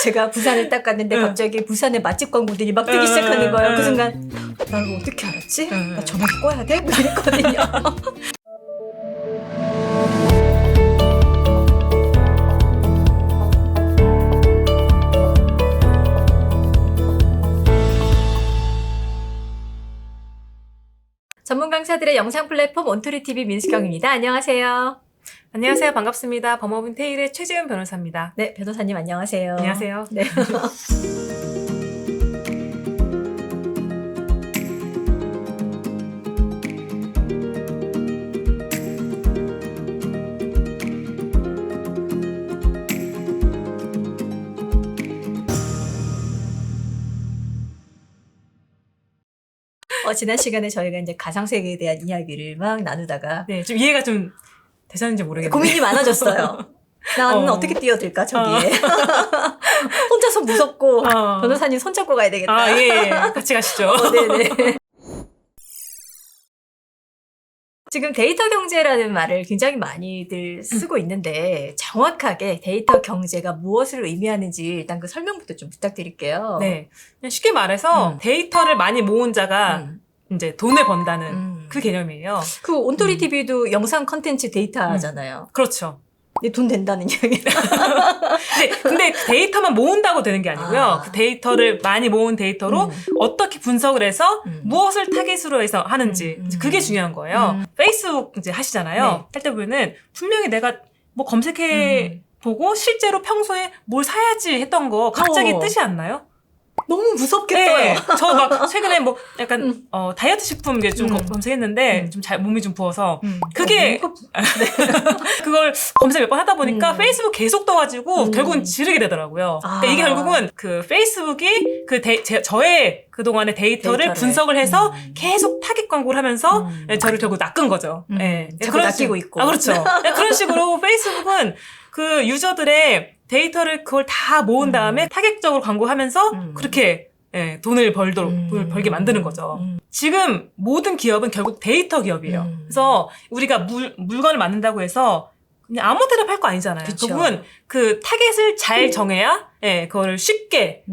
제가 부산을 딱 갔는데 갑자기 부산의 맛집 광고들이 막 뜨기 시작하는 거예요. 그 순간 나 이거 어떻게 알았지? 나 전화기 꺼야 돼? 뭐 이랬거든요. 전문 강사들의 영상 플랫폼 온토리TV 민수경입니다. 안녕하세요. 안녕하세요. 반갑습니다. 법무부 테일의 최지은 변호사입니다. 네, 변호사님 안녕하세요. 안녕하세요. 네. 지난 시간에 저희가 이제 가상세계에 대한 이야기를 막 나누다가 네, 좀 이해가 좀 되셨는지 모르겠는데 고민이 많아졌어요. 나는 어떻게 뛰어들까 저기에. 혼자서 무섭고 변호사님 손잡고 가야 되겠다. 아, 예. 같이 가시죠. 네네. 지금 데이터 경제라는 말을 굉장히 많이들 쓰고 있는데 정확하게 데이터 경제가 무엇을 의미하는지 일단 그 설명부터 좀 부탁드릴게요. 네. 그냥 쉽게 말해서 데이터를 많이 모은 자가 이제 돈을 번다는 그 개념이에요. 그 온토리TV도 영상 컨텐츠 데이터잖아요. 그렇죠. 근데 돈 된다는 이야기. 근데 데이터만 모은다고 되는 게 아니고요. 그 데이터를 많이 모은 데이터로 어떻게 분석을 해서 무엇을 타깃으로 해서 하는지 그게 중요한 거예요. 페이스북 이제 하시잖아요. 네. 할 때 보면은 분명히 내가 뭐 검색해 보고 실제로 평소에 뭘 사야지 했던 거 갑자기 뜨지 않나요? 너무 무섭겠어요. 네. 저 막 최근에 뭐 약간 다이어트 식품 이게 좀 검색했는데 좀 잘 몸이 좀 부어서 그게 그걸 검색 몇 번 하다 보니까 페이스북 계속 떠가지고 결국은 지르게 되더라고요. 그러니까 이게 결국은 그 페이스북이 저의 그동안의 데이터를 분석을 해서 계속 타깃 광고를 하면서 저를 결국 낚은 거죠. 네. 자꾸 낚이고 있고. 아, 그렇죠. 그런 식으로 페이스북은 그 유저들의 데이터를 그걸 다 모은 다음에 타겟적으로 광고하면서 그렇게 돈을 벌게 만드는 거죠. 지금 모든 기업은 결국 데이터 기업이에요. 그래서 우리가 물건을 만든다고 해서 그냥 아무 데나 팔 거 아니잖아요. 그쵸. 결국은 그 타겟을 잘 정해야 그거를 쉽게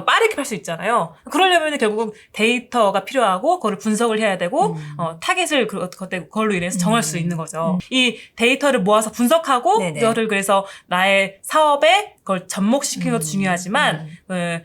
빠르게 팔 수 있잖아요. 그러려면 결국 데이터가 필요하고 그걸 분석을 해야 되고 타겟을 그걸로 인해서 정할 수 있는 거죠. 이 데이터를 모아서 분석하고 네네. 그거를 그래서 나의 사업에 그걸 접목시키는 것도 중요하지만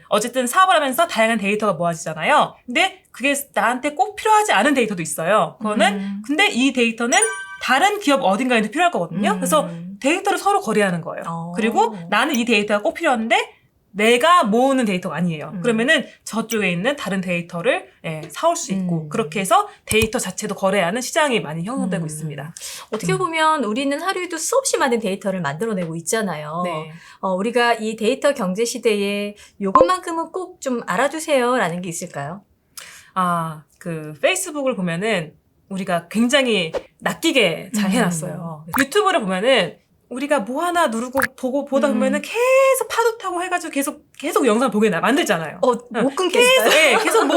어쨌든 사업을 하면서 다양한 데이터가 모아지잖아요. 근데 그게 나한테 꼭 필요하지 않은 데이터도 있어요. 그거는 근데 이 데이터는 다른 기업 어딘가에도 필요할 거거든요. 그래서 데이터를 서로 거래하는 거예요. 그리고 나는 이 데이터가 꼭 필요한데 내가 모으는 데이터가 아니에요. 그러면은 저쪽에 있는 다른 데이터를 사올 수 있고 그렇게 해서 데이터 자체도 거래하는 시장이 많이 형성되고 있습니다. 어떻게 보면 우리는 하루에도 수없이 많은 데이터를 만들어내고 있잖아요. 네. 우리가 이 데이터 경제 시대에 요것만큼은 꼭 좀 알아두세요라는 게 있을까요? 그 페이스북을 보면은 우리가 굉장히 낚이게 잘 해놨어요. 유튜브를 보면은 우리가 뭐 하나 누르고 보다 보면은 계속 파도 타고 해가지고 계속 영상 보게 만들잖아요. 못 끊겠어요. 계속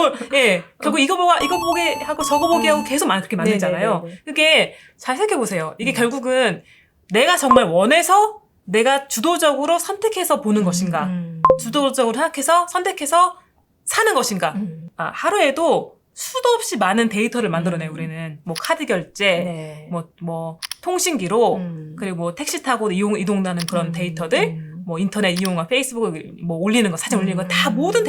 결국 이거 보게 하고 저거 보게 하고 계속 그렇게 만들잖아요. 네네네네. 그게 잘 생각해보세요. 이게 결국은 내가 정말 원해서 내가 주도적으로 선택해서 보는 것인가, 주도적으로 생각해서 선택해서 사는 것인가. 하루에도 수도 없이 많은 데이터를 만들어내요, 우리는. 뭐, 카드 결제, 뭐, 통신 기록, 그리고 뭐, 택시 타고 이동하는 그런 데이터들, 뭐, 인터넷 이용한 페이스북 뭐, 올리는 거, 사진 올리는 거, 다 모든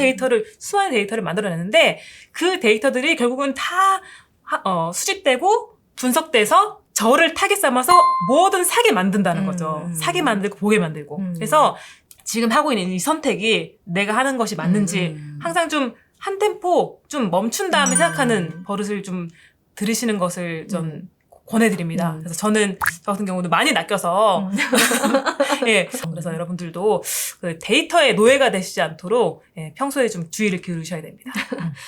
수많은 데이터를 만들어내는데, 그 데이터들이 결국은 다, 수집되고, 분석돼서, 저를 타겟 삼아서 뭐든 사게 만든다는 거죠. 사게 만들고, 보게 만들고. 그래서, 지금 하고 있는 이 선택이 내가 하는 것이 맞는지, 항상 좀, 한 템포 좀 멈춘 다음에 생각하는 버릇을 좀 들으시는 것을 좀 권해드립니다. 그래서 저 같은 경우도 많이 낚여서 그래서 여러분들도 그 데이터의 노예가 되시지 않도록 평소에 좀 주의를 기울이셔야 됩니다.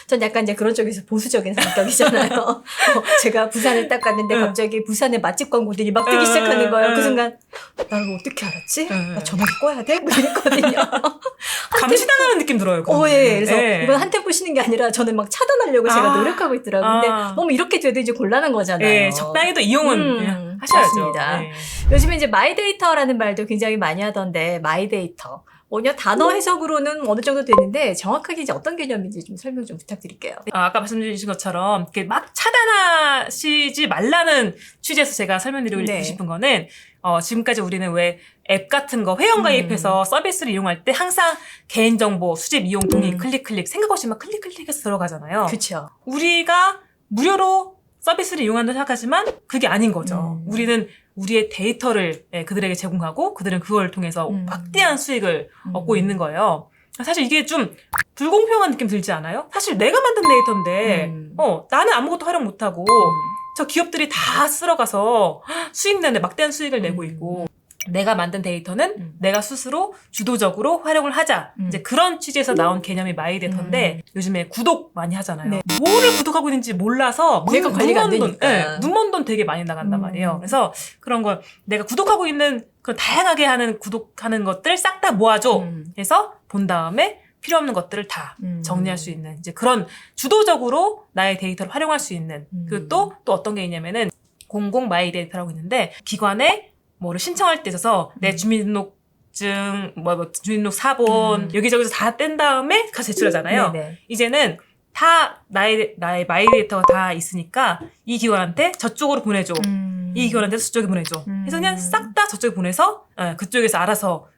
전 약간 이제 그런 쪽에서 보수적인 성격이잖아요. 제가 부산을 딱 갔는데 갑자기 부산의 맛집 광고들이 막 뜨기 시작하는 거예요. 그 순간 나 이거 어떻게 알았지? 나 전화기 꺼야 돼? 뭐 이랬거든요. 감시당하는 느낌 들어요. 그래서 이건 한 템포 쉬는 게 아니라 저는 막 차단하려고 제가 노력하고 있더라고요. 근데 너무 이렇게 돼도 이제 곤란한 거잖아요. 적당히도 이용은 하셔야죠. 맞습니다. 요즘에 이제 마이데이터라는 말도 굉장히 많이 하던데 마이데이터. 뭐냐 단어 해석으로는 어느 정도 되는데 정확하게 이제 어떤 개념인지 좀 설명 좀 부탁드릴게요. 아까 말씀주신 것처럼 이렇게 막 차단하시지 말라는 취지에서 제가 설명드리고 네. 싶은 거는 지금까지 우리는 왜 앱 같은 거 회원 가입해서 서비스를 이용할 때 항상 개인정보, 수집, 이용, 동의, 클릭 생각 없이 막 클릭해서 들어가잖아요. 그렇죠. 우리가 무료로 서비스를 이용한다고 생각하지만 그게 아닌 거죠. 우리는 우리의 데이터를 그들에게 제공하고 그들은 그걸 통해서 막대한 수익을 얻고 있는 거예요. 사실 이게 좀 불공평한 느낌 들지 않아요? 사실 내가 만든 데이터인데 나는 아무것도 활용 못하고 저 기업들이 다 쓸어가서 수익 내는데 막대한 수익을 내고 있고 내가 만든 데이터는 내가 스스로 주도적으로 활용을 하자. 이제 그런 취지에서 나온 개념이 마이데이터인데 요즘에 구독 많이 하잖아요. 네. 뭐를 구독하고 있는지 몰라서 내가 관리가 안 되니까. 눈먼 돈 되게 많이 나간단 말이에요. 그래서 그런 걸 내가 구독하고 있는 그 다양하게 하는 구독하는 것들 싹 다 모아줘. 해서 본 다음에 필요 없는 것들을 다 정리할 수 있는 이제 그런 주도적으로 나의 데이터를 활용할 수 있는 그리고 또 어떤 게 있냐면은 공공 마이데이터라고 있는데 기관에 뭐를 신청할 때 있어서 내 주민등록증, 주민등록 사본 여기저기서 다 뗀 다음에 가서 제출하잖아요. 네네. 이제는 다 나의 마이데이터가 다 있으니까 이 기관한테 저쪽으로 보내줘. 이 기관한테 저쪽에 보내줘. 그래서 그냥 싹 다 저쪽에 보내서 그쪽에서 알아서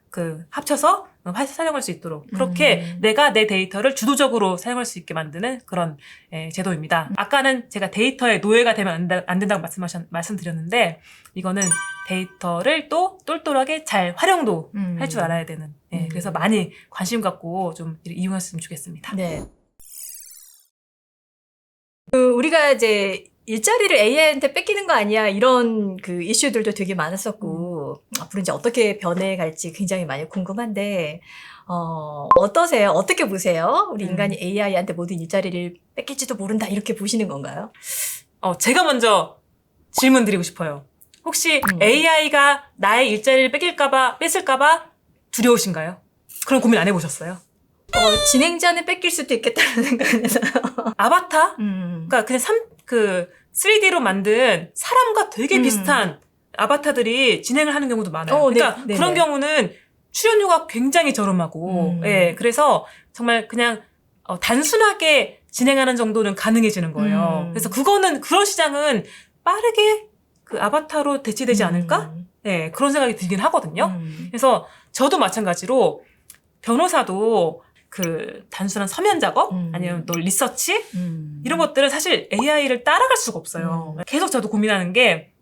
합쳐서 사용할 수 있도록 그렇게 내가 내 데이터를 주도적으로 사용할 수 있게 만드는 그런 제도입니다. 아까는 제가 데이터의 노예가 되면 안 된다고 말씀드렸는데 이거는 데이터를 또 똘똘하게 잘 활용도 할 줄 알아야 되는 그래서 많이 관심 갖고 좀 이용했으면 좋겠습니다. 네. 우리가 이제 일자리를 AI한테 뺏기는 거 아니야 이런 그 이슈들도 되게 많았었고 앞으로 이제 어떻게 변해갈지 굉장히 많이 궁금한데 어떠세요? 어떻게 보세요? 우리 인간이 AI한테 모든 일자리를 뺏길지도 모른다 이렇게 보시는 건가요? 제가 먼저 질문 드리고 싶어요. 혹시 AI가 나의 일자리를 뺏을까봐 두려우신가요? 그런 고민 안 해보셨어요? 진행자는 뺏길 수도 있겠다는 생각은 해서요. 아바타? 그러니까 그냥 3D로 만든 사람과 되게 비슷한 아바타들이 진행을 하는 경우도 많아요. 그러니까 네, 그런 경우는 출연료가 굉장히 저렴하고, 그래서 정말 그냥 단순하게 진행하는 정도는 가능해지는 거예요. 그래서 그런 시장은 빠르게 그 아바타로 대체되지 않을까? 그런 생각이 들긴 하거든요. 그래서 저도 마찬가지로 변호사도 단순한 서면 작업 아니면 또 리서치 이런 것들은 사실 AI를 따라갈 수가 없어요. 계속 저도 고민하는 게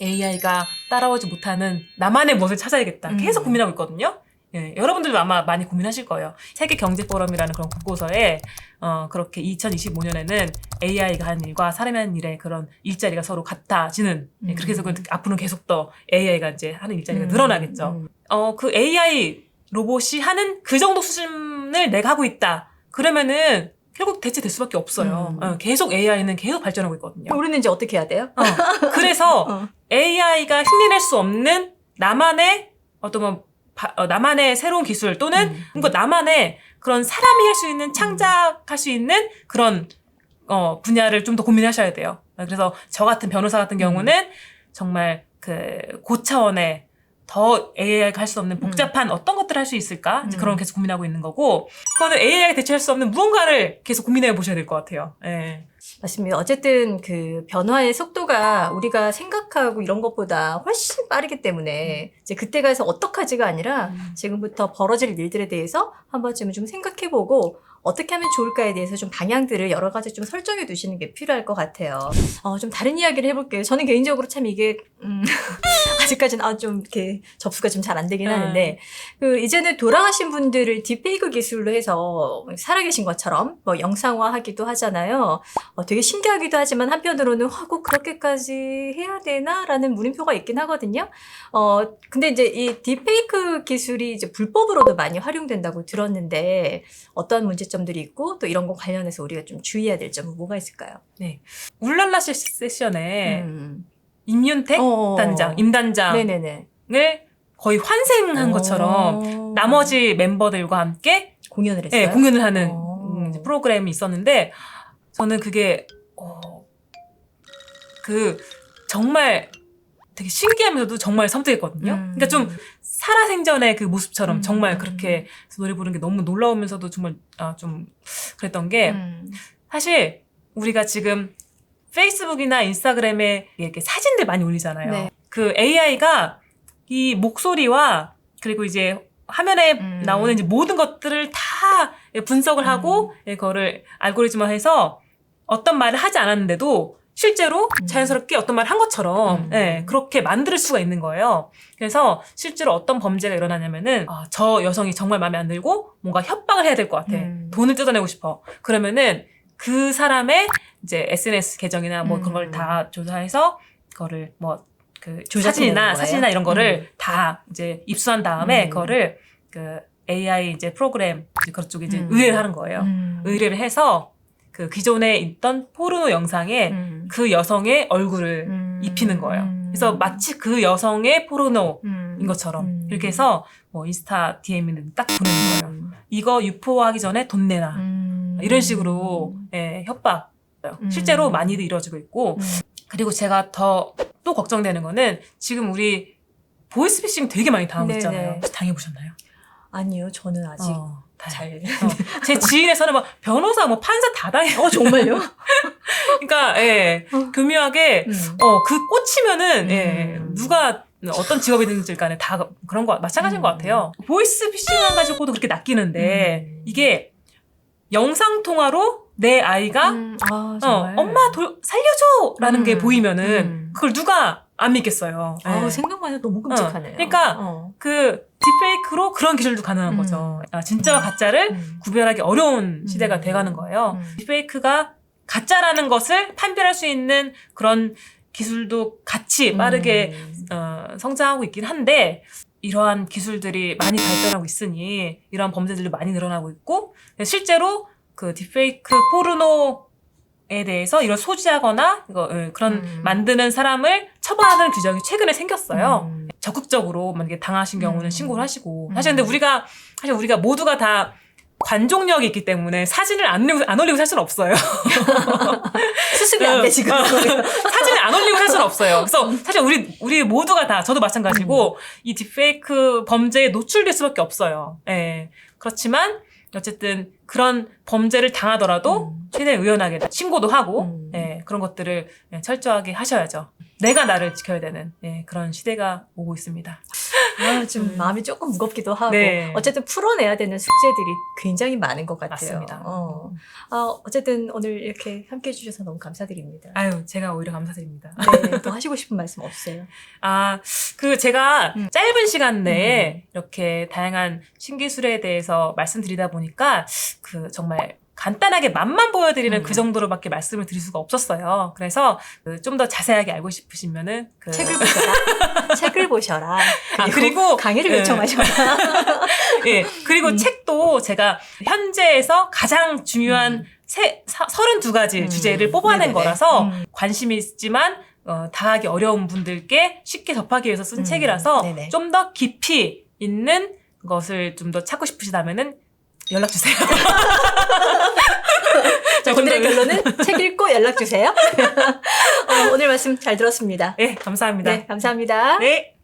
AI가 따라오지 못하는 나만의 무엇을 찾아야겠다. 계속 고민하고 있거든요. 여러분들도 아마 많이 고민하실 거예요. 세계 경제 포럼이라는 그런 국고서에 그렇게 2025년에는 AI가 하는 일과 사람이 하는 일의 그런 일자리가 서로 같아지는 그렇게 해서 앞으로는 계속 더 AI가 이제 하는 일자리가 늘어나겠죠. 그 AI 로봇이 하는 그 정도 수준을 내가 하고 있다. 그러면은 결국 대체될 수밖에 없어요. 계속 AI는 계속 발전하고 있거든요. 우리는 이제 어떻게 해야 돼요? 그래서 AI가 흉내낼 수 없는 나만의 나만의 새로운 기술 또는 나만의 그런 사람이 할 수 있는 창작할 수 있는 그런 분야를 좀 더 고민하셔야 돼요. 그래서 저 같은 변호사 같은 경우는 정말 고차원의 더 AI가 할 수 없는 복잡한 어떤 것들을 할 수 있을까? 이제 그런 거 계속 고민하고 있는 거고, 그거는 AI가 대체할 수 없는 무언가를 계속 고민해 보셔야 될 것 같아요. 맞습니다. 어쨌든 변화의 속도가 우리가 생각하고 이런 것보다 훨씬 빠르기 때문에 이제 그때 가서 어떡하지가 아니라 지금부터 벌어질 일들에 대해서 한 번쯤은 좀 생각해보고 어떻게 하면 좋을까에 대해서 좀 방향들을 여러 가지 좀 설정해 두시는 게 필요할 것 같아요. 좀 다른 이야기를 해볼게요. 저는 개인적으로 참 이게, 아직까지는 좀 이렇게 접수가 좀 잘 안 되긴 하는데, 이제는 돌아가신 분들을 딥페이크 기술로 해서 살아계신 것처럼 영상화 하기도 하잖아요. 되게 신기하기도 하지만 한편으로는 꼭 그렇게까지 해야 되나? 라는 물음표가 있긴 하거든요. 근데 이제 이 딥페이크 기술이 이제 불법으로도 많이 활용된다고 들었는데, 어떤 문제점들이 있고 또 이런 거 관련해서 우리가 좀 주의해야 될 점은 뭐가 있을까요? 네. 울랄라 세션에 임윤택 임단장을 네네네. 거의 환생한 것처럼 나머지 멤버들과 함께 공연을 했어요? 네, 공연을 하는 프로그램이 있었는데 저는 그게 정말 되게 신기하면서도 정말 섬뜩했거든요. 그러니까 좀 살아생전의 그 모습처럼 정말 그렇게 노래 부르는 게 너무 놀라우면서도 정말 좀 그랬던 게 사실 우리가 지금 페이스북이나 인스타그램에 이렇게 사진들 많이 올리잖아요. 네. 그 AI가 이 목소리와 그리고 이제 화면에 나오는 이제 모든 것들을 다 분석을 하고 그거를 알고리즘화해서 어떤 말을 하지 않았는데도 실제로 자연스럽게 어떤 말을 한 것처럼 그렇게 만들 수가 있는 거예요. 그래서 실제로 어떤 범죄가 일어나냐면은 저 여성이 정말 마음에 안 들고 뭔가 협박을 해야 될 것 같아. 돈을 뜯어내고 싶어. 그러면은 그 사람의 이제 SNS 계정이나 뭐 그런 걸 다 조사해서 그거를 뭐 그 사진이나 이런 거를 다 이제 입수한 다음에 그거를 그 AI 이제 프로그램 그쪽에 이제 의뢰를 하는 거예요. 의뢰를 해서 그 기존에 있던 포르노 영상에 그 여성의 얼굴을 입히는 거예요. 그래서 마치 그 여성의 포르노인 것처럼 이렇게 해서 뭐 인스타 DM을 딱 보내는 거예요. 이거 유포하기 전에 돈 내놔. 이런 식으로 협박. 실제로 많이들 이루어지고 있고 그리고 제가 더 또 걱정되는 거는 지금 우리 보이스피싱 되게 많이 당하고 있잖아요. 혹시 당해보셨나요? 아니요, 저는 아직 잘. 제 지인에서는 막 변호사, 뭐 판사 다 당해요. 정말요? 그러니까 교묘하게 그 꽂히면은 누가 어떤 직업이든지 간에 다 그런 거 마찬가지인 것 같아요. 보이스피싱만 가지고도 그렇게 낚이는데 이게 영상 통화로 내 아이가 정말. 엄마 살려줘라는 게 보이면은 그걸 누가 안 믿겠어요. 생각만 해도 너무 끔찍하네요. 그러니까 그 딥페이크로 그런 기술도 가능한 거죠. 진짜와 가짜를 구별하기 어려운 시대가 돼가는 거예요. 딥페이크가 가짜라는 것을 판별할 수 있는 그런 기술도 같이 빠르게 성장하고 있긴 한데 이러한 기술들이 많이 발전하고 있으니 이러한 범죄들이 많이 늘어나고 있고 실제로 그 딥페이크 포르노에 대해서 이걸 소지하거나 그런 만드는 사람을 처벌하는 규정이 최근에 생겼어요. 적극적으로 만약에 당하신 경우는 신고를 하시고 사실 근데 우리가 모두가 다 관종력이 있기 때문에 사진을 안 올리고 살 수는 없어요. 수습이 안 돼, 지금. 사진을 안 올리고 살 수는 없어요. 그래서 사실 우리 모두가 다, 저도 마찬가지고, 이 딥페이크 범죄에 노출될 수밖에 없어요. 그렇지만, 어쨌든 그런 범죄를 당하더라도 최대한 의연하게 신고도 하고, 그런 것들을 철저하게 하셔야죠. 내가 나를 지켜야 되는 그런 시대가 오고 있습니다. 좀 마음이 조금 무겁기도 하고 네. 어쨌든 풀어내야 되는 숙제들이 굉장히 많은 것 같아요. 맞습니다. 어쨌든 오늘 이렇게 함께해 주셔서 너무 감사드립니다. 아유, 제가 오히려 감사드립니다. 네, 또 하시고 싶은 말씀 없어요? 제가 짧은 시간 내에 이렇게 다양한 신기술에 대해서 말씀드리다 보니까 정말 간단하게 맛만 보여드리는 그 정도로밖에 말씀을 드릴 수가 없었어요. 그래서 좀 더 자세하게 알고 싶으시면은 책을 보셔라. 책을 보셔라. 그리고 강의를 요청하셔라. 그리고 책도 제가 현재에서 가장 중요한 32가지 주제를 뽑아낸 거라서 관심이 있지만 다하기 어려운 분들께 쉽게 접하기 위해서 쓴 책이라서 좀 더 깊이 있는 것을 좀 더 찾고 싶으시다면은 연락 주세요. 자, 오늘의 결론은 책 읽고 연락 주세요. 오늘 말씀 잘 들었습니다. 네, 감사합니다. 네, 감사합니다. 네.